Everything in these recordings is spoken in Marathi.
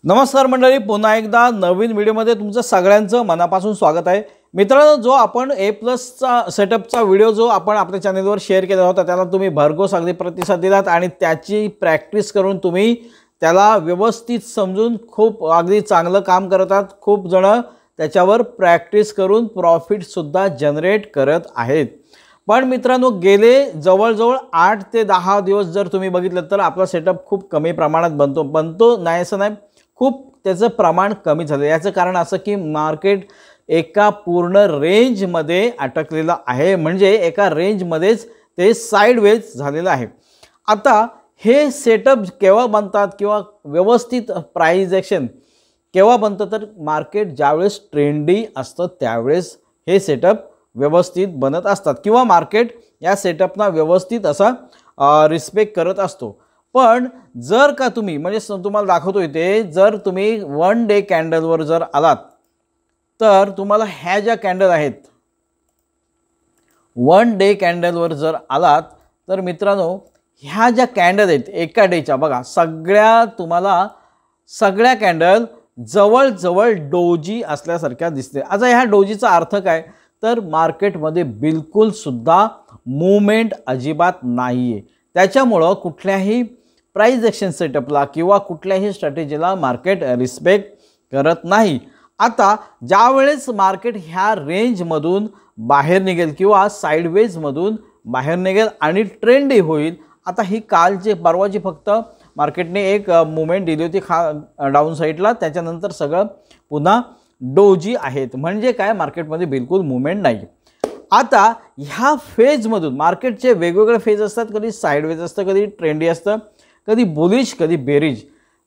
नमस्कार मंडळी, पुन्हा एकदा नवीन व्हिडिओमध्ये तुमचं सगळ्यांचं मनापासून स्वागत आहे। मित्रांनो, जो आपण A+चा सेटअपचा व्हिडिओ जो आपण आपल्या चॅनलवर शेअर केला होता त्याला तुम्ही भरघोस अगदी प्रतिसाद दिलात आणि त्याची प्रॅक्टिस करून तुम्ही त्याला व्यवस्थित समजून खूप अगदी चांगलं काम करत आहात। खूप जण त्याच्यावर प्रॅक्टिस करून प्रॉफिट सुद्धा जनरेट करत आहेत। पण मित्रांनो, गेले जवळजवळ 8 ते 10 दिवस जर तुम्ही बघितलं तर आपला सेटअप खूप कमी प्रमाणात बनतो नाही असं नाही, खूप त्याचं प्रमाण कमी झालं। याचं कारण असं की मार्केट एका पूर्ण रेंजमध्ये अटकलेलं आहे, म्हणजे एका रेंजमध्येच ते साइडवेज झालेलं आहे। आता हे सेटअप केव्हा बनतात किंवा व्यवस्थित प्राइस ॲक्शन केव्हा बनतं तर मार्केट ज्यावेळेस ट्रेंडी असतं त्यावेळेस हे सेटअप व्यवस्थित बनत असतात किंवा मार्केट या सेटअपना व्यवस्थित असा रिस्पेक्ट करत असतो। पण जर का तुम्ही म्हणजे तुम्हाला दाखवतोय ते जर तुम्ही 1 डे कॅन्डलवर जर आलात तर तुम्हाला ह्या ज्या कॅन्डल आहेत 1 डे कॅन्डलवर जर आलात तर मित्रांनो ह्या ज्या कॅन्डल आहेत एका डेच्या बघा सगळ्या कॅन्डल जवळ डोजी असल्यासारख्या दिसते। आता ह्या डोजीचा अर्थ काय तर मार्केटमध्ये बिलकुल सुद्धा मूवमेंट अजिबात नाहीये। त्याच्यामुळे कुठल्याही प्राइस ॲक्शन सेटअपला किंवा कुठल्याही स्ट्रॅटेजीला मार्केट रिस्पेक्ट करत नाही। आता ज्यावेळेस मार्केट ह्या रेंजमधून बाहेर निघेल किंवा साइडवेजमधून बाहेर निघेल आणि ट्रेंडी होईल। आता ही कालची परवाची फक्त मार्केटने एक मूवमेंट दिली होती डाऊन साइडला, त्याच्यानंतर सगळं पुन्हा डोजी आहेत, म्हणजे काय मार्केटमध्ये बिलकुल मूवमेंट नाही। आता ह्या फेजमधून मार्केटचे वेगवेगळे फेज असतात, कधी साइडवेज असतं, कधी ट्रेंडी असतं, कधी बुलिश कधी बेरिज।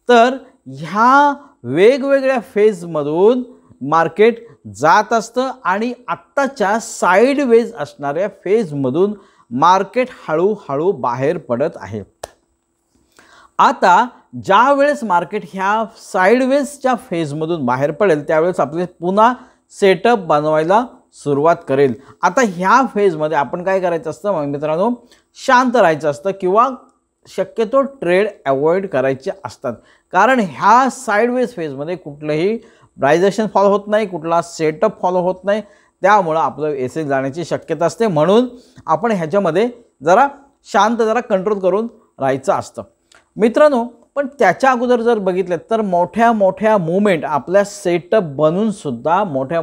तर ह्या वेगवेगळ्या फेजमधून मार्केट जात असतं आणि आत्ताच्या साइडवेज असणाऱ्या फेजमधून मार्केट हळूहळू बाहेर पडत आहे। आता ज्या वेळेस मार्केट ह्या साइडवेजच्या फेजमधून बाहेर पडेल त्यावेळेस आपले पुन्हा सेटअप बनवायला सुरुवात करेल। आता ह्या फेजमध्ये आपण काय करायचं असतं मित्रांनो, शांत राहायचं असतं किंवा शक्यतो ट्रेड अवॉइड करायचे असतात, कारण ह्या साइडवेज फेजमध्ये कुठलंही प्राइस ॲक्शन फॉलो होत नाही, कुठला सेटअप फॉलो होत नाही, त्यामुळे आपलं एसएल जाण्याची शक्यता असते। म्हणून आपण ह्याच्यामध्ये जरा शांत जरा कंट्रोल करून राहायचं असतं मित्रांनो। पण त्याच्या अगोदर जर बघितलं तर मोठ्या मूवमेंट आपल्या सेटअप बनून सुद्धा मोठ्या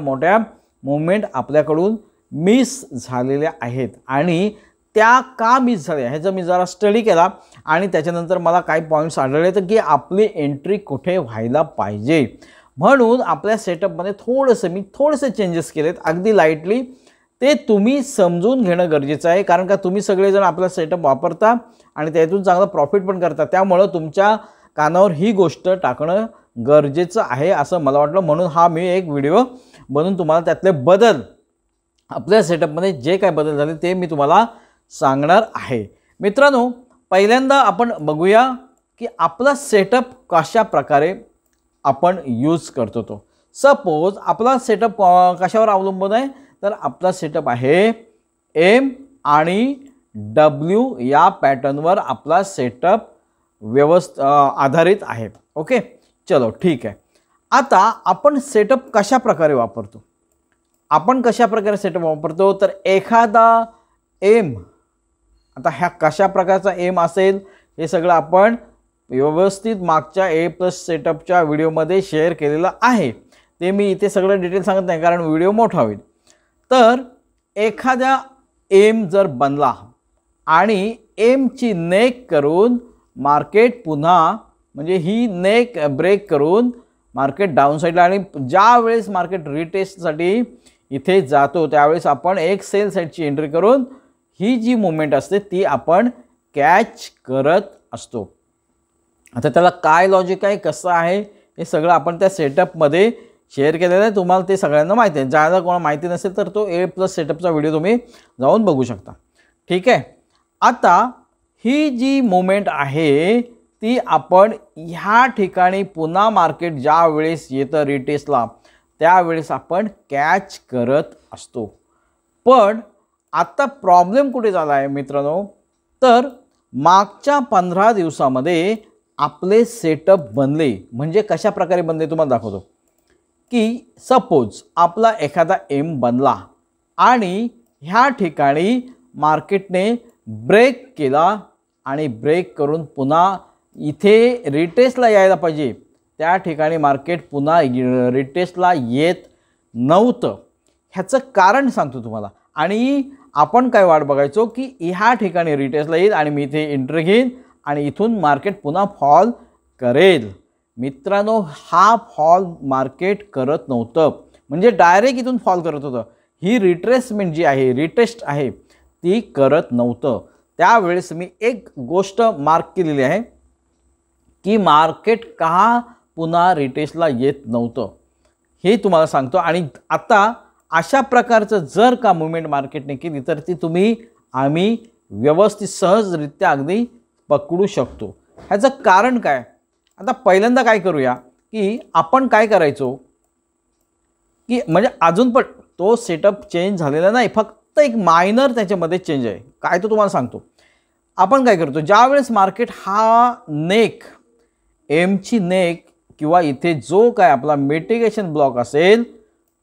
मूवमेंट आपल्याकडून मिस झालेल्या आहेत आणि त्या का मिस झाल्या ह्याचा मी जरा स्टडी केला आणि त्याच्यानंतर मला काही पॉईंट्स आढळले तर की आपली एंट्री कुठे व्हायला पाहिजे। म्हणून आपल्या सेटअपमध्ये मी थोडेसे चेंजेस केलेत अगदी लाईटली, ते तुम्ही समजून घेणं गरजेचं आहे, कारण का तुम्ही सगळेजण आपला सेटअप वापरता आणि त्यातून चांगलं प्रॉफिट पण करता, त्यामुळे तुमच्या कानावर ही गोष्ट टाकणं गरजेचं आहे असं मला वाटलं। म्हणून हा मी एक व्हिडिओ बनवून तुम्हाला त्यातले बदल आपल्या सेटअपमध्ये जे काय बदल झाले ते मी तुम्हाला सांगणार आहे। मित्रांनो, पहिल्यांदा आपण बघूया की आपला सेटअप कशा प्रकारे आपण यूज करतो। तो सपोज आपला सेटअप कशावर अवलंबून आहे तर आपला सेटअप आहे एम आणि डब्ल्यू या पॅटर्नवर आपला सेटअप आधारित आहे। ओके, चलो ठीक आहे। आता आपण सेटअप कशा प्रकारे वापरतो, तर एखादा एम, आता ह्या कशा प्रकारचा एम असेल हे सगळं आपण व्यवस्थित मागच्या A+ सेटअपच्या व्हिडिओमध्ये शेअर केलेलं आहे, ते मी इथे सगळं डिटेल सांगत नाही कारण व्हिडिओ मोठा होईल। तर एखादा एम जर बनला आणि एमची नेक करून मार्केट पुन्हा म्हणजे ही नेक ब्रेक करून मार्केट डाऊन साईडला आणि ज्या वेळेस मार्केट रिटेस्टसाठी इथे जातो त्यावेळेस आपण एक सेल साईडची एंट्री करून ही जी मूवमेंट असते ती आपण कॅच करत असतो। आता त्याला काय लॉजिक आहे, कसं आहे हे सगळं आपण त्या सेटअपमध्ये शेअर केलेलं आहे, तुम्हाला ते सगळ्यांना माहिती आहे। ज्याला कोणाला माहिती नसेल तर तो A+ सेटअपचा व्हिडिओ तुम्ही जाऊन बघू शकता, ठीक आहे। आता ही जी मूवमेंट आहे ती आपण ह्या ठिकाणी पुन्हा मार्केट ज्या वेळेस येतं रिटेस्टला त्यावेळेस आपण कॅच करत असतो। पण आता प्रॉब्लेम कुठे झाला आहे मित्रांनो, तर मागच्या 15 दिवसामध्ये आपले सेटअप बनले म्हणजे कशा प्रकारे बनले तुम्हाला दाखवतो की सपोज आपला एखादा एम बनला आणि ह्या ठिकाणी मार्केटने ब्रेक केला आणि ब्रेक करून पुन्हा इथे रिटेस्टला यायला पाहिजे, त्या ठिकाणी मार्केट पुन्हा रिटेस्टला येत नव्हतं. ह्याचं कारण सांगतो तुम्हाला. आणि आपण काय वाट बघायचो की ह्या ठिकाणी रिटेस्टला येईल आणि मी इथे एंट्री घेईन आणि इथून मार्केट पुन्हा फॉल करेल. मित्रांनो, हा फॉल मार्केट करत नव्हतं, म्हणजे डायरेक्ट इथून फॉल करत होतं. ही रिट्रेसमेंट जी आहे, रिटेस्ट आहे, ती करत नव्हतं. त्यावेळेस मी एक गोष्ट मार्क केलेली आहे की मार्केट का पुन्हा रिटेस्टला येत नव्हतं हे तुम्हाला सांगतो. आणि आता अशा प्रकारचं जर का मुवमेंट मार्केटने केली तर ती आम्ही व्यवस्थित सहजरित्या अगदी पकडू शकतो. ह्याचं कारण काय? आता पहिल्यांदा काय करूया की आपण काय करायचो की म्हणजे अजून पण तो सेटअप चेंज झालेला नाही, फक्त एक मायनर त्याच्यामध्ये चेंज आहे. काय तो तुम्हाला सांगतो. आपण काय करतो, ज्यावेळेस मार्केट हा नेक एमची नेक किंवा इथे जो काय आपला मिटिगेशन ब्लॉक असेल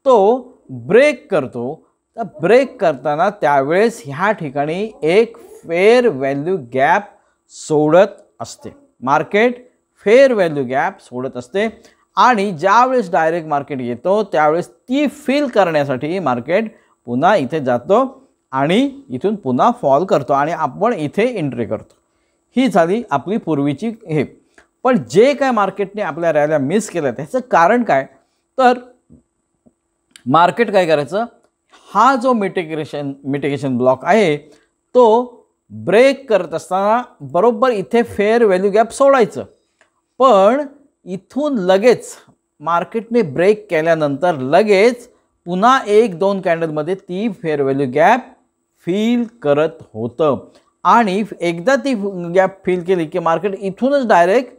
तो ब्रेक करतो, तर ब्रेक करताना त्यावेळेस ह्या ठिकाणी एक फेअर व्हॅल्यू गॅप सोडत असते. मार्केट फेअर व्हॅल्यू गॅप सोडत असते आणि ज्यावेळेस डायरेक्ट मार्केट येतो त्यावेळेस ती फिल करण्यासाठी मार्केट पुन्हा इथे जातो आणि इथून पुन्हा फॉल करतो आणि आपण इथे एंट्री करतो. ही झाली आपली पूर्वीची हे. पण जे काय मार्केटने आपल्या रॅल्या मिस केलं त्याचं कारण काय, तर मार्केट काय करायचं, हा जो मिटिगेशन ब्लॉक आहे तो ब्रेक करत असताना बरोबर इथे फेअर व्हॅल्यू गॅप सोडायचं. पण इथून लगेच मार्केटने ब्रेक केल्यानंतर लगेच पुन्हा 1-2 कॅन्डलमध्ये ती फेअर व्हॅल्यू गॅप फिल करत होतं आणि एकदा ती गॅप फिल केली की मार्केट इथूनच डायरेक्ट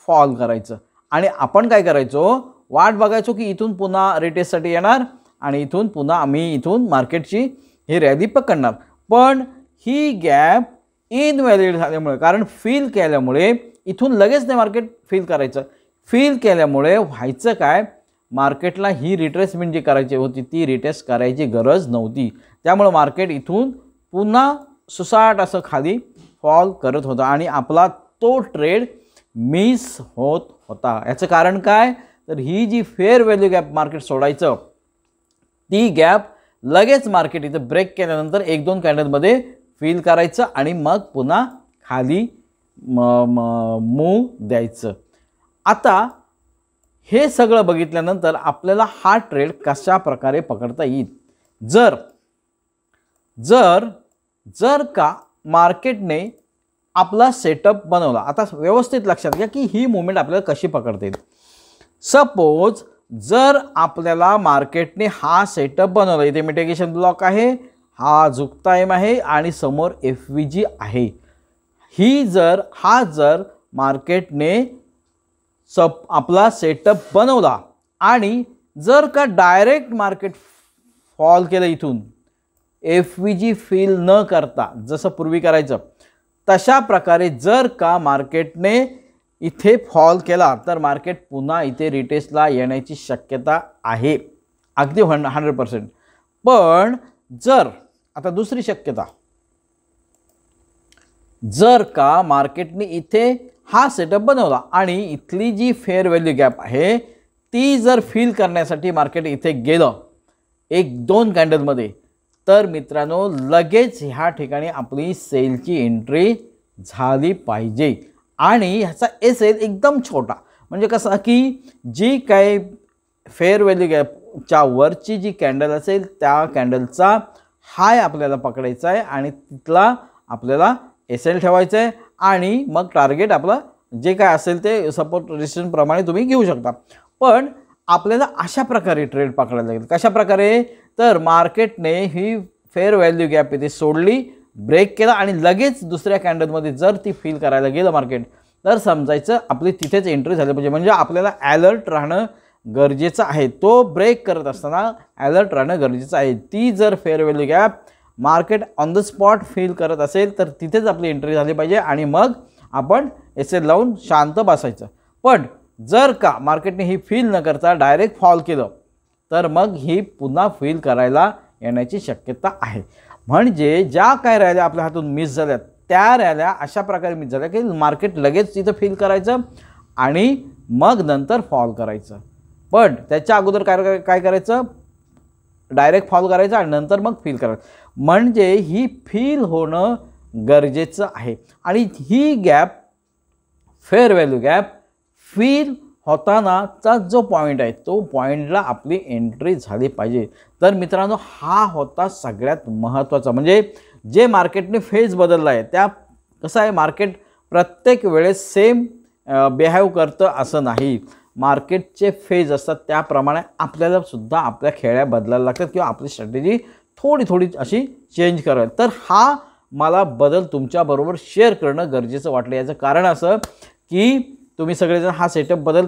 फॉल करायचं. आणि आपण काय करायचो, वाट बघायचो की इथून पुन्हा रिटेस्टसाठी येणार आणि इथून पुन्हा आम्ही इथून मार्केटची ही रॅली पकडणार. पण ही गॅप इनव्हॅलिड झाल्यामुळे, कारण फिल केल्यामुळे इथून लगेच नाही मार्केट फिल करायचं. फिल केल्यामुळे व्हायचं काय, मार्केटला ही रिट्रेसमेंट जी करायची होती ती रिटेस्ट करायची गरज नव्हती. त्यामुळे मार्केट इथून पुन्हा सुसाट असं खाली फॉल करत होता आणि आपला तो ट्रेड मिस होत होता. याचं कारण काय, तर ही जी फेअर व्हॅल्यू गॅप मार्केट सोडायचं ती गॅप लगेच मार्केट इथं ब्रेक केल्यानंतर 1-2 कॅन्डलमध्ये फिल करायचं आणि मग पुन्हा खाली मूव द्यायचं. आता हे सगळं बघितल्यानंतर आपल्याला हा ट्रेड कशा प्रकारे पकडता येईल. जर जर जर का मार्केटने आपला सेटअप बनवला, आता व्यवस्थित लक्षात घ्या की ही मुवमेंट आपल्याला कशी पकडता येईल. सपोज जर आपल्याला मार्केटने हा सेटअप बनवला, इथे मिटिगेशन ब्लॉक आहे, हा झुकता एम आहे आणि समोर FVG आहे. हा जर मार्केटने आपला सेटअप बनवला आणि जर का डायरेक्ट मार्केट फॉल केलं इथून FVG फिल न करता, जसं पूर्वी करायचं तशा प्रकारे जर का मार्केटने इथे फॉल केला तर मार्केट पुन्हा इथे रिटेस्टला येण्याची शक्यता आहे अगदी 100%. पण जर आता दुसरी शक्यता, जर का मार्केटने इथे हा सेटअप बनवला आणि इथली जी फेअर व्हॅल्यू गॅप आहे ती जर फिल करण्यासाठी मार्केट इथे गेलं 1-2 कॅन्डलमध्ये, तर मित्रांनो लगेच ह्या ठिकाणी आपली सेलची एंट्री झाली पाहिजे. आणि ह्याचा SL एकदम छोटा, म्हणजे कसं की जी काही फेअर व्हॅल्यू गॅपच्या वरची जी कॅन्डल असेल त्या कॅन्डलचा हाय आपल्याला पकडायचा आहे आणि तिथला आपल्याला SL ठेवायचं आहे आणि मग टार्गेट आपलं जे काय असेल ते सपोर्ट रेजिस्टन्स प्रमाणे तुम्ही घेऊ शकता. पण आपल्याला अशा प्रकारे ट्रेड पकडायला लागेल. कशा प्रकारे, तर मार्केटने ही फेअर व्हॅल्यू गॅप इथे सोडली, ब्रेक केला आणि लगेच दुसऱ्या कॅन्डलमध्ये जर ती फिल करायला गेलं मार्केट, तर समजायचं आपली तिथेच एंट्री झाली पाहिजे. म्हणजे आपल्याला ॲलर्ट राहणं गरजेचं आहे. तो ब्रेक करत असताना ॲलर्ट राहणं गरजेचं आहे. ती जर fair value gap market on the spot fill करत असेल तर तिथेच आपली एंट्री झाली पाहिजे आणि मग आपण एसएल लावून शांत बसायचं. पण जर का मार्केटने ही फील न करता डायरेक्ट फॉल केलं तर मग ही पुन्हा फील करायला येण्याची शक्यता आहे. म्हणजे ज्या काय रॅल्या आपल्या हातून मिस झाल्या त्या रॅल्या अशा प्रकारे मिस झाल्या की मार्केट लगेच तिथं फील करायचं आणि मग नंतर फॉल करायचं. पण त्याच्या अगोदर काय करायचं, डायरेक्ट फॉल करायचं आणि नंतर मग फील करायचं. म्हणजे ही फील होणं गरजेचं आहे. आणि ही gap, fair value gap feel होतानाचा जो पॉईंट आहे तो पॉईंटला आपली एंट्री झाली पाहिजे. तर मित्रांनो हा होता सगळ्यात महत्त्वाचा. म्हणजे जे मार्केटने फेज बदलला आहे त्या कसं आहे, मार्केट प्रत्येक वेळेस सेम बिहेव करतं असं नाही. मार्केटचे फेज असतात त्याप्रमाणे आपल्याला सुद्धा आपल्या खेळ्या बदलायला लागतात किंवा आपली स्ट्रॅटेजी थोडी अशी चेंज करावी. तर हा मला बदल तुमच्याबरोबर शेअर करणं गरजेचं वाटलं. याचं कारण असं की तुम्ही सगळेजण हा सेटअप बदल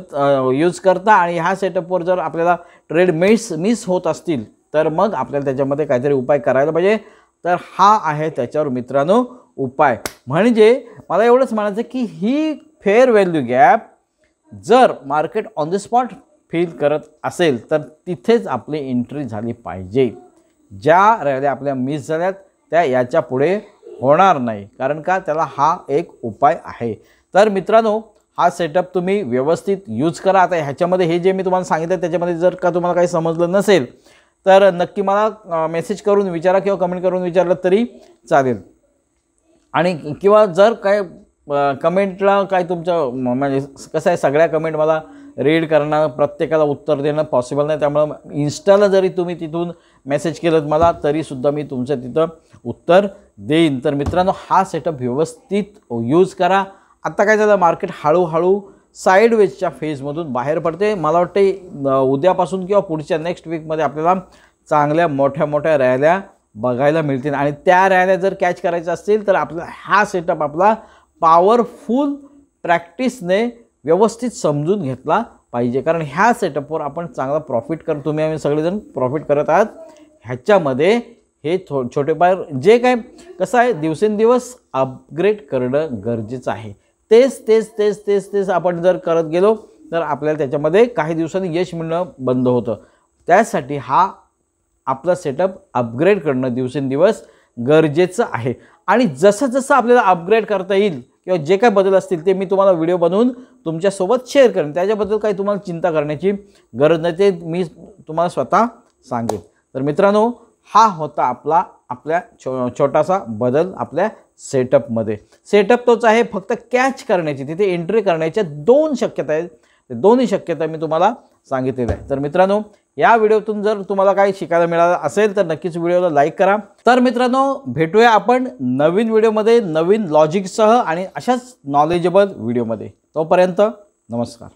यूज करता आणि ह्या सेटअपवर जर आपल्याला ट्रेड मिस होत असतील तर मग आपल्याला त्याच्यामध्ये काहीतरी उपाय करायला पाहिजे. तर हा आहे त्याच्यावर मित्रांनो उपाय. म्हणजे मला एवढंच म्हणायचं की ही फेअर व्हॅल्यू गॅप जर market on the spot feel करत असेल तर तिथेच आपली एंट्री झाली पाहिजे. ज्या रॅल्या आपल्या मिस झाल्यात त्या याच्या पुढे होणार नाही, कारण का त्याला हा एक उपाय आहे. तर मित्रांनो हा सेटअप तुम्ही व्यवस्थित यूज करा. आता ह्याच्यामध्ये हे जे मी तुम्हाला सांगितलं त्याच्यामध्ये जर का तुम्हाला काही समजलं नसेल तर नक्की मला मेसेज करून विचारा किंवा कमेंट करून विचारलं तरी चालेल. आणि किंवा जर काय कमेंटला काय तुमचं म्हणजे कसं आहे, सगळ्या कमेंट मला रीड करणं, प्रत्येकाला उत्तर देणं पॉसिबल नाही. त्यामुळं इन्स्टाला जरी तुम्ही तिथून मेसेज केलं मला तरीसुद्धा मी तुमचं तिथं उत्तर देईन. तर मित्रांनो हा सेटअप व्यवस्थित यूज करा. आत्ता काय झालं, मार्केट हळूहळू साईडवेजच्या फेजमधून बाहेर पडते. मला वाटते उद्यापासून किंवा पुढच्या नेक्स्ट वीकमध्ये आपल्याला चांगल्या मोठ्या रॅल्या बघायला मिळतील. आणि त्या रॅल्या जर कॅच करायच्या असतील तर आपला हा सेटअप आपला पॉवरफुल प्रॅक्टिसने व्यवस्थित समजून घेतला पाहिजे. कारण ह्या सेटअपवर आपण चांगला प्रॉफिट करतो, तुम्ही आम्ही सगळेजण प्रॉफिट करत आहात. ह्याच्यामध्ये हे छोटे पायर जे काय कसं आहे, दिवसेंदिवस अपग्रेड करणं गरजेचं आहे. तेच आपण जर करत गेलो तर आपल्याला त्याच्यामध्ये काही दिवसांनी यश मिळणं बंद होतं. त्यासाठी हा आपला सेटअप अपग्रेड करणं दिवसेंदिवस गरजेचं आहे. आणि जसं आपल्याला अपग्रेड करता येईल किंवा जे काय बदल असतील ते मी तुम्हाला व्हिडिओ बनवून तुमच्यासोबत शेअर करेन. त्याच्याबद्दल काही तुम्हाला चिंता करण्याची गरज नाही, ते मी तुम्हाला स्वतः सांगेन. तर मित्रांनो हा होता आपल्या छोटासा बदल आपल्या सेटअपमध्ये. सेटअप तोच आहे, फक्त कॅच करण्याची तिथे एंट्री करण्याच्या 2 शक्यता आहेत. ते दोन्ही शक्यता मी तुम्हाला सांगितलेल्या आहे. तर मित्रांनो या व्हिडिओतून जर तुम्हाला काही शिकायला मिळालं असेल तर नक्कीच व्हिडिओला लाईक करा. तर मित्रांनो भेटूया आपण नवीन व्हिडिओमध्ये नवीन लॉजिकसह आणि अशाच नॉलेजेबल व्हिडिओमध्ये. तोपर्यंत नमस्कार.